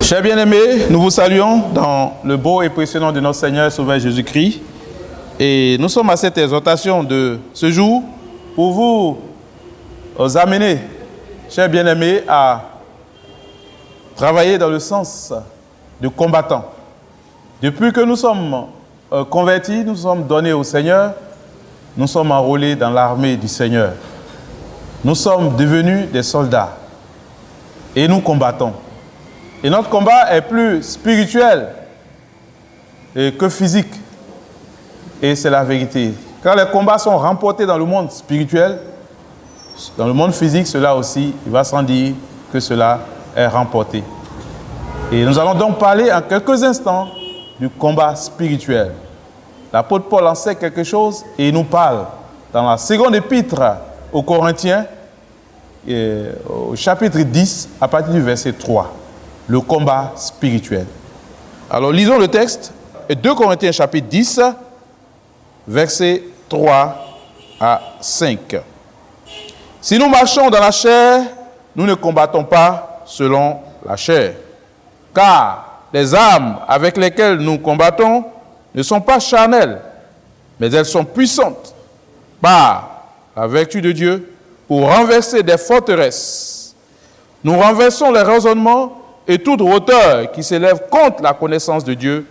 Chers bien-aimés, nous vous saluons dans le beau et précieux nom de notre Seigneur et Sauveur Jésus-Christ. Et nous sommes à cette exhortation de ce jour pour vous amener, chers bien-aimés, à travailler dans le sens de combattant. Depuis que nous sommes convertis, nous sommes donnés au Seigneur, nous sommes enrôlés dans l'armée du Seigneur. Nous sommes devenus des soldats et nous combattons. Et notre combat est plus spirituel que physique. Et c'est la vérité. Quand les combats sont remportés dans le monde spirituel, dans le monde physique, cela aussi, il va sans dire que cela est remporté. Et nous allons donc parler en quelques instants du combat spirituel. L'apôtre Paul en sait quelque chose et il nous parle dans la seconde épître aux Corinthiens, au chapitre 10, à partir du verset 3. Le combat spirituel. Alors lisons le texte, 2 Corinthiens chapitre 10, versets 3 à 5. Si nous marchons dans la chair, nous ne combattons pas selon la chair. Car les armes avec lesquelles nous combattons ne sont pas charnelles, mais elles sont puissantes par la vertu de Dieu pour renverser des forteresses. Nous renversons les raisonnements et toute hauteur qui s'élève contre la connaissance de Dieu,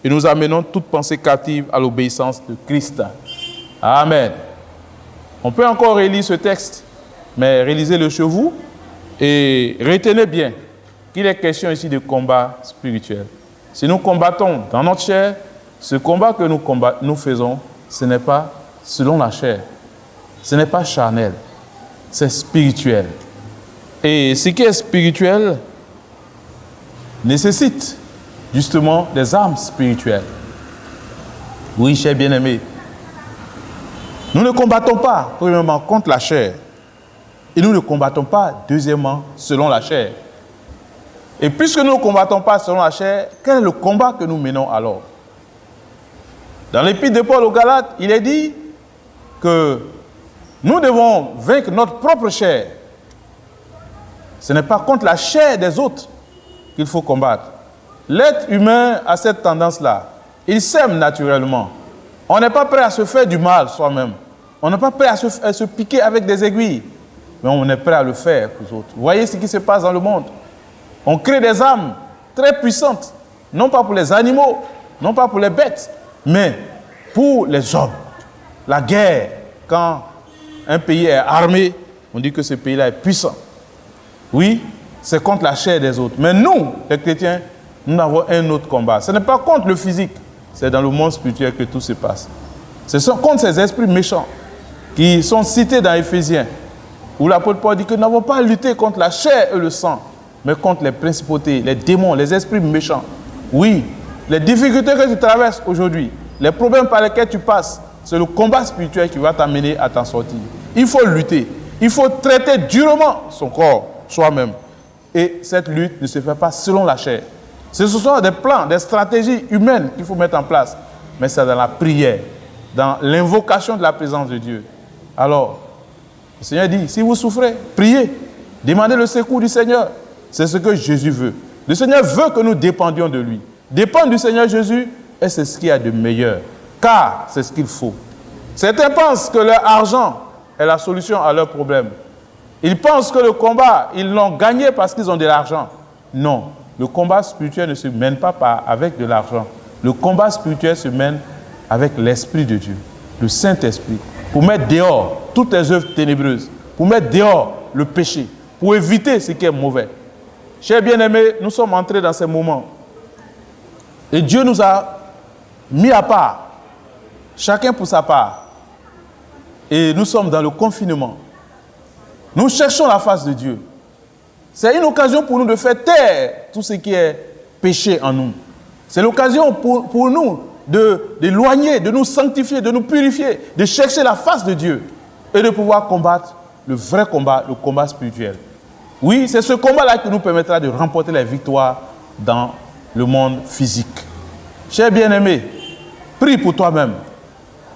et nous amenons toute pensée captive à l'obéissance de Christ. Amen. On peut encore relire ce texte, mais relisez-le chez vous et retenez bien qu'il est question ici de combat spirituel. Si nous combattons dans notre chair, ce combat que nous faisons, ce n'est pas selon la chair, ce n'est pas charnel, c'est spirituel. Et ce qui est spirituel nécessite justement des armes spirituelles. Oui, chers bien-aimés, nous ne combattons pas, premièrement, contre la chair. Et nous ne combattons pas, deuxièmement, selon la chair. Et puisque nous ne combattons pas selon la chair, quel est le combat que nous menons alors? Dans l'épître de Paul aux Galates, il est dit que nous devons vaincre notre propre chair. Ce n'est pas contre la chair des autres qu'il faut combattre. L'être humain a cette tendance-là. Il s'aime naturellement. On n'est pas prêt à se faire du mal soi-même. On n'est pas prêt à se piquer avec des aiguilles. Mais on est prêt à le faire pour les autres. Vous voyez ce qui se passe dans le monde. On crée des armes très puissantes. Non pas pour les animaux, non pas pour les bêtes, mais pour les hommes. La guerre, quand un pays est armé, on dit que ce pays-là est puissant. Oui, c'est contre la chair des autres. Mais nous, les chrétiens, nous avons un autre combat. Ce n'est pas contre le physique, c'est dans le monde spirituel que tout se passe. Ce sont contre ces esprits méchants qui sont cités dans Éphésiens, où l'apôtre Paul dit que nous n'avons pas à lutter contre la chair et le sang, mais contre les principautés, les démons, les esprits méchants. Oui, les difficultés que tu traverses aujourd'hui, les problèmes par lesquels tu passes, c'est le combat spirituel qui va t'amener à t'en sortir. Il faut lutter, il faut traiter durement son corps, soi-même. Et cette lutte ne se fait pas selon la chair. Ce sont des plans, des stratégies humaines qu'il faut mettre en place. Mais c'est dans la prière, dans l'invocation de la présence de Dieu. Alors, le Seigneur dit, si vous souffrez, priez. Demandez le secours du Seigneur. C'est ce que Jésus veut. Le Seigneur veut que nous dépendions de lui. Dépendre du Seigneur Jésus, et c'est ce qu'il y a de meilleur. Car c'est ce qu'il faut. Certains pensent que leur argent est la solution à leurs problèmes. Ils pensent que le combat, ils l'ont gagné parce qu'ils ont de l'argent. Non, le combat spirituel ne se mène pas avec de l'argent. Le combat spirituel se mène avec l'Esprit de Dieu, le Saint-Esprit, pour mettre dehors toutes les œuvres ténébreuses, pour mettre dehors le péché, pour éviter ce qui est mauvais. Chers bien-aimés, nous sommes entrés dans ces moments. Et Dieu nous a mis à part, chacun pour sa part. Et nous sommes dans le confinement. Nous cherchons la face de Dieu. C'est une occasion pour nous de faire taire tout ce qui est péché en nous. C'est l'occasion pour nous d'éloigner, de nous sanctifier, de nous purifier, de chercher la face de Dieu et de pouvoir combattre le vrai combat, le combat spirituel. Oui, c'est ce combat-là qui nous permettra de remporter les victoires dans le monde physique. Chers bien-aimés, prie pour toi-même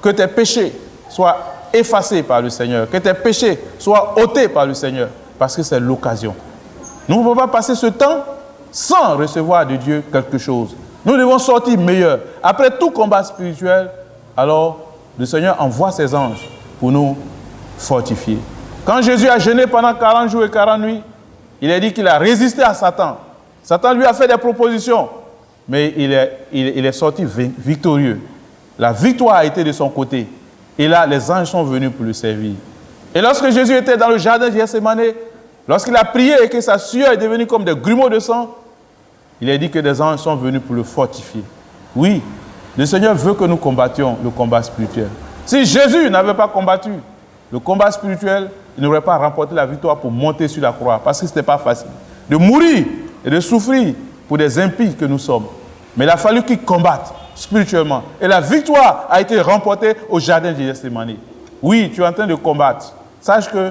que tes péchés soient effacés par le Seigneur, que tes péchés soient ôtés par le Seigneur, parce que c'est l'occasion. Nous ne pouvons pas passer ce temps sans recevoir de Dieu quelque chose. Nous devons sortir meilleurs. Après tout combat spirituel, alors le Seigneur envoie ses anges pour nous fortifier. Quand Jésus a jeûné pendant 40 jours et 40 nuits, il a dit qu'il a résisté à Satan. Satan lui a fait des propositions, mais il est sorti victorieux. La victoire a été de son côté. Et là, les anges sont venus pour le servir. Et lorsque Jésus était dans le jardin de Gethsémane, lorsqu'il a prié et que sa sueur est devenue comme des grumeaux de sang, il a dit que des anges sont venus pour le fortifier. Oui, le Seigneur veut que nous combattions le combat spirituel. Si Jésus n'avait pas combattu le combat spirituel, il n'aurait pas remporté la victoire pour monter sur la croix, parce que ce n'était pas facile de mourir et de souffrir pour des impies que nous sommes. Mais il a fallu qu'il combatte spirituellement. Et la victoire a été remportée au jardin de Gethsémane. Oui, tu es en train de combattre. Sache que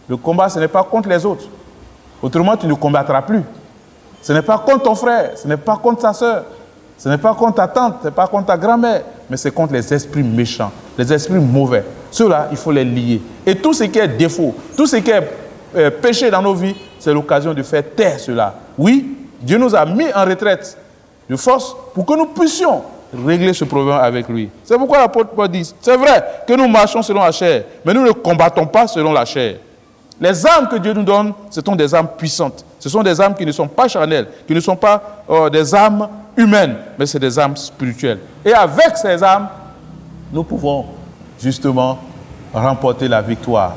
le combat, ce n'est pas contre les autres. Autrement, tu ne combattras plus. Ce n'est pas contre ton frère, ce n'est pas contre ta soeur, ce n'est pas contre ta tante, ce n'est pas contre ta grand-mère, mais c'est contre les esprits méchants, les esprits mauvais. Ceux-là, il faut les lier. Et tout ce qui est défaut, tout ce qui est péché dans nos vies, c'est l'occasion de faire taire cela. Oui, Dieu nous a mis en retraite de force pour que nous puissions régler ce problème avec lui. C'est pourquoi l'apôtre Paul dit, c'est vrai que nous marchons selon la chair, mais nous ne combattons pas selon la chair. Les armes que Dieu nous donne, ce sont des armes puissantes. Ce sont des armes qui ne sont pas charnelles, qui ne sont pas des armes humaines, mais c'est des armes spirituelles. Et avec ces armes, nous pouvons justement remporter la victoire.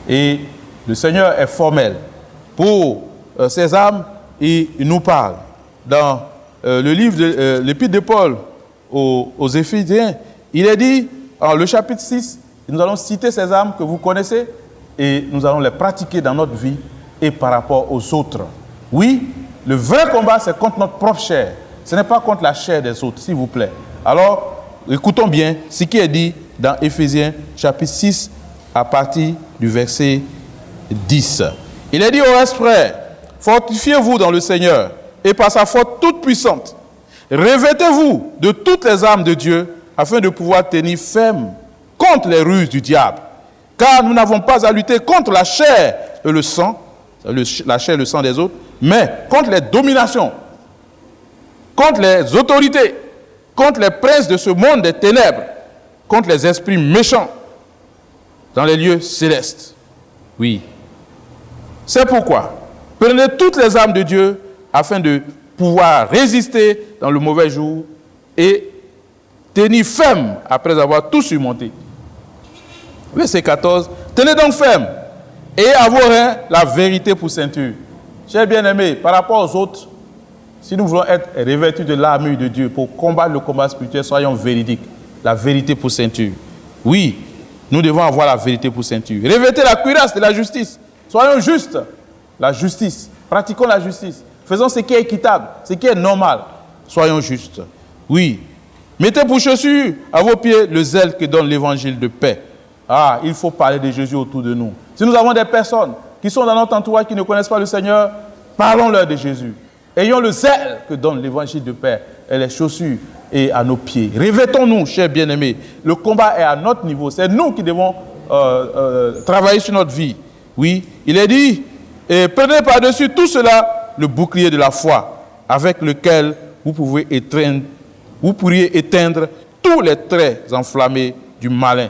Et le Seigneur est formel. Pour ces armes, il nous parle. Dans le livre de l'Épître de Paul aux Éphésiens, il est dit, en le chapitre 6, nous allons citer ces armes que vous connaissez, et nous allons les pratiquer dans notre vie et par rapport aux autres. Oui, le vrai combat, c'est contre notre propre chair. Ce n'est pas contre la chair des autres, s'il vous plaît. Alors, écoutons bien ce qui est dit dans Éphésiens, chapitre 6, à partir du verset 10. Il est dit au reste, frères, fortifiez-vous dans le Seigneur et par sa force toute puissante. Revêtez-vous de toutes les armes de Dieu afin de pouvoir tenir ferme contre les ruses du diable. Car nous n'avons pas à lutter contre la chair et le sang, la chair et le sang des autres, mais contre les dominations, contre les autorités, contre les princes de ce monde des ténèbres, contre les esprits méchants dans les lieux célestes. Oui. C'est pourquoi, prenez toutes les armes de Dieu afin de pouvoir résister dans le mauvais jour et tenir ferme après avoir tout surmonté. Verset 14. Tenez donc ferme et à vos reins la vérité pour ceinture. Chers bien-aimés, par rapport aux autres, si nous voulons être revêtus de l'armure de Dieu pour combattre le combat spirituel, soyons véridiques. La vérité pour ceinture. Oui, nous devons avoir la vérité pour ceinture. Revêtez la cuirasse de la justice. Soyons justes. La justice. Pratiquons la justice. Faisons ce qui est équitable, ce qui est normal. Soyons justes. Oui. Mettez pour chaussure à vos pieds le zèle que donne l'évangile de paix. Ah, il faut parler de Jésus autour de nous. Si nous avons des personnes qui sont dans notre entourage qui ne connaissent pas le Seigneur, parlons-leur de Jésus. Ayons le zèle que donne l'évangile de paix et les chaussures et à nos pieds. Revêtons-nous, chers bien-aimés. Le combat est à notre niveau. C'est nous qui devons travailler sur notre vie. Oui, il est dit, et prenez par-dessus tout cela le bouclier de la foi, avec lequel vous pourriez éteindre tous les traits enflammés du malin.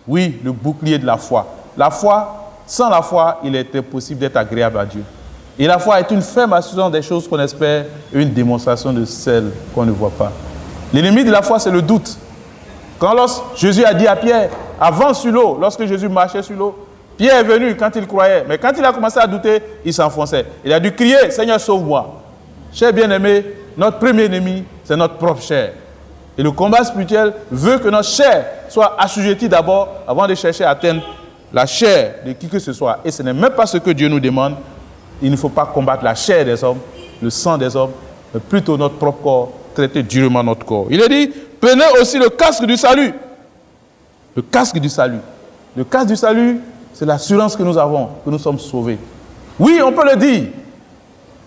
Oui, le bouclier de la foi. La foi, sans la foi, il est impossible d'être agréable à Dieu. Et la foi est une ferme assurance des choses qu'on espère et une démonstration de celles qu'on ne voit pas. L'ennemi de la foi, c'est le doute. Quand Jésus a dit à Pierre, avance sur l'eau, lorsque Jésus marchait sur l'eau, Pierre est venu quand il croyait. Mais quand il a commencé à douter, il s'enfonçait. Il a dû crier, Seigneur, sauve-moi. Chers bien-aimés, notre premier ennemi, c'est notre propre chair. Et le combat spirituel veut que notre chair soit assujettie d'abord avant de chercher à atteindre la chair de qui que ce soit. Et ce n'est même pas ce que Dieu nous demande. Il ne faut pas combattre la chair des hommes, le sang des hommes, mais plutôt notre propre corps, traiter durement notre corps. Il est dit, prenez aussi le casque du salut. Le casque du salut. Le casque du salut, c'est l'assurance que nous avons, que nous sommes sauvés. Oui, on peut le dire.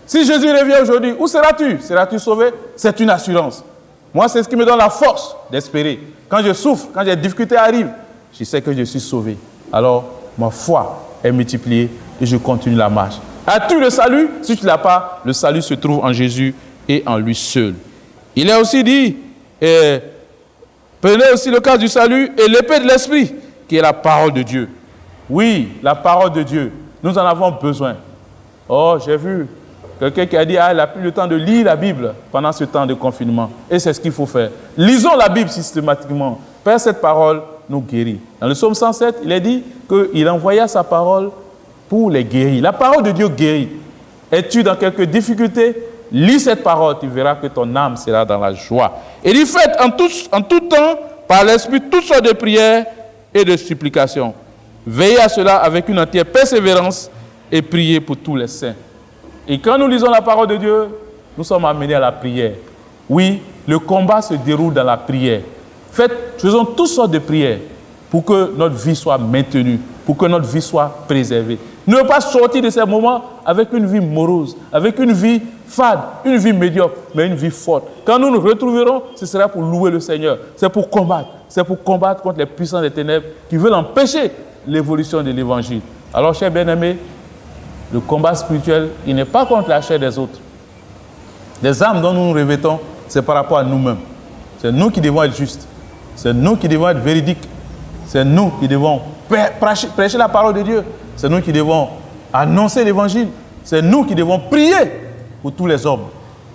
Si Jésus revient aujourd'hui, où seras-tu? Seras-tu sauvé? C'est une assurance. Moi, c'est ce qui me donne la force d'espérer. Quand je souffre, quand les difficultés arrivent, je sais que je suis sauvé. Alors, ma foi est multipliée et je continue la marche. As-tu le salut? Si tu ne l'as pas, le salut se trouve en Jésus et en lui seul. Il a aussi dit, prenez aussi le cas du salut et l'épée de l'esprit, qui est la parole de Dieu. Oui, la parole de Dieu. Nous en avons besoin. Oh, j'ai vu quelqu'un qui a dit, il n'a plus le temps de lire la Bible pendant ce temps de confinement. Et c'est ce qu'il faut faire. Lisons la Bible systématiquement. Père, cette parole nous guérit. Dans le psaume 107, il est dit qu'il envoya sa parole pour les guérir. La parole de Dieu guérit. Es-tu dans quelques difficultés? Lis cette parole, tu verras que ton âme sera dans la joie. Et il fait en tout temps, par l'Esprit, toutes sortes de prières et de supplications. Veillez à cela avec une entière persévérance et priez pour tous les saints. Et quand nous lisons la parole de Dieu, nous sommes amenés à la prière. Oui, le combat se déroule dans la prière. Faisons toutes sortes de prières pour que notre vie soit maintenue, pour que notre vie soit préservée. Ne pas sortir de ces moments avec une vie morose, avec une vie fade, une vie médiocre, mais une vie forte. Quand nous nous retrouverons, ce sera pour louer le Seigneur. C'est pour combattre. C'est pour combattre contre les puissances des ténèbres qui veulent empêcher l'évolution de l'Évangile. Alors, chers bien-aimés, le combat spirituel, il n'est pas contre la chair des autres. Les âmes dont nous nous revêtons, c'est par rapport à nous-mêmes. C'est nous qui devons être justes. C'est nous qui devons être véridiques. C'est nous qui devons prêcher la parole de Dieu. C'est nous qui devons annoncer l'Évangile. C'est nous qui devons prier pour tous les hommes.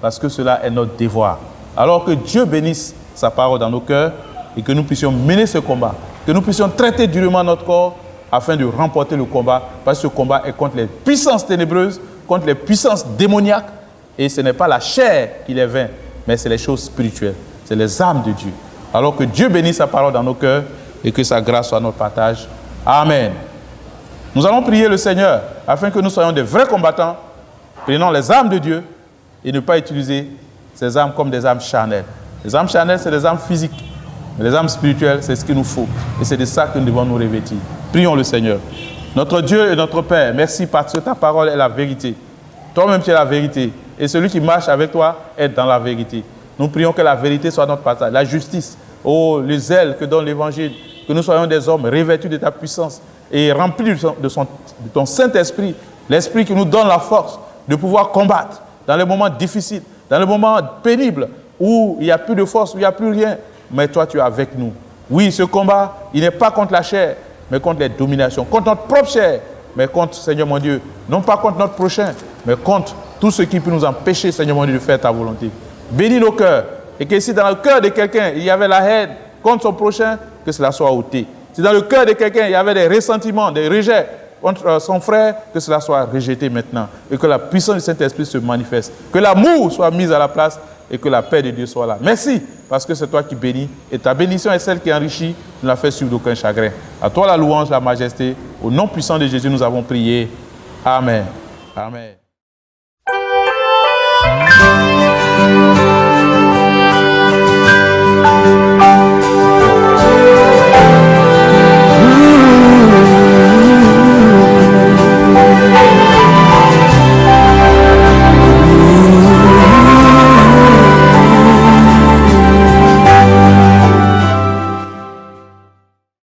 Parce que cela est notre devoir. Alors que Dieu bénisse sa parole dans nos cœurs et que nous puissions mener ce combat. Que nous puissions traiter durement notre corps afin de remporter le combat. Parce que ce combat est contre les puissances ténébreuses, contre les puissances démoniaques. Et ce n'est pas la chair qui les vainc, mais c'est les choses spirituelles. C'est les âmes de Dieu. Alors que Dieu bénisse sa parole dans nos cœurs et que sa grâce soit notre partage. Amen. Nous allons prier le Seigneur afin que nous soyons des vrais combattants, prenant les armes de Dieu et ne pas utiliser ces armes comme des armes charnelles. Les armes charnelles, c'est des armes physiques. Mais les armes spirituelles, c'est ce qu'il nous faut. Et c'est de ça que nous devons nous revêtir. Prions le Seigneur. Notre Dieu et notre Père, merci parce que ta parole est la vérité. Toi-même, tu es la vérité. Et celui qui marche avec toi est dans la vérité. Nous prions que la vérité soit notre partage. La justice, oh, le zèle que donne l'Évangile, que nous soyons des hommes revêtus de ta puissance et remplis de ton Saint-Esprit, l'Esprit qui nous donne la force de pouvoir combattre dans les moments difficiles, dans les moments pénibles, où il n'y a plus de force, où il n'y a plus rien. Mais toi, tu es avec nous. Oui, ce combat, il n'est pas contre la chair, mais contre les dominations, contre notre propre chair, mais contre, Seigneur mon Dieu, non pas contre notre prochain, mais contre tout ce qui peut nous empêcher, Seigneur mon Dieu, de faire ta volonté. Bénis nos cœurs, et que si dans le cœur de quelqu'un, il y avait la haine contre son prochain, que cela soit ôté. Si dans le cœur de quelqu'un, il y avait des ressentiments, des rejets contre son frère, que cela soit rejeté maintenant, et que la puissance du Saint-Esprit se manifeste, que l'amour soit mis à la place, et que la paix de Dieu soit là. Merci, parce que c'est toi qui bénis, et ta bénédiction est celle qui enrichit, ne la fait suivre d'aucun chagrin. À toi la louange, la majesté, au nom puissant de Jésus, nous avons prié. Amen. Amen.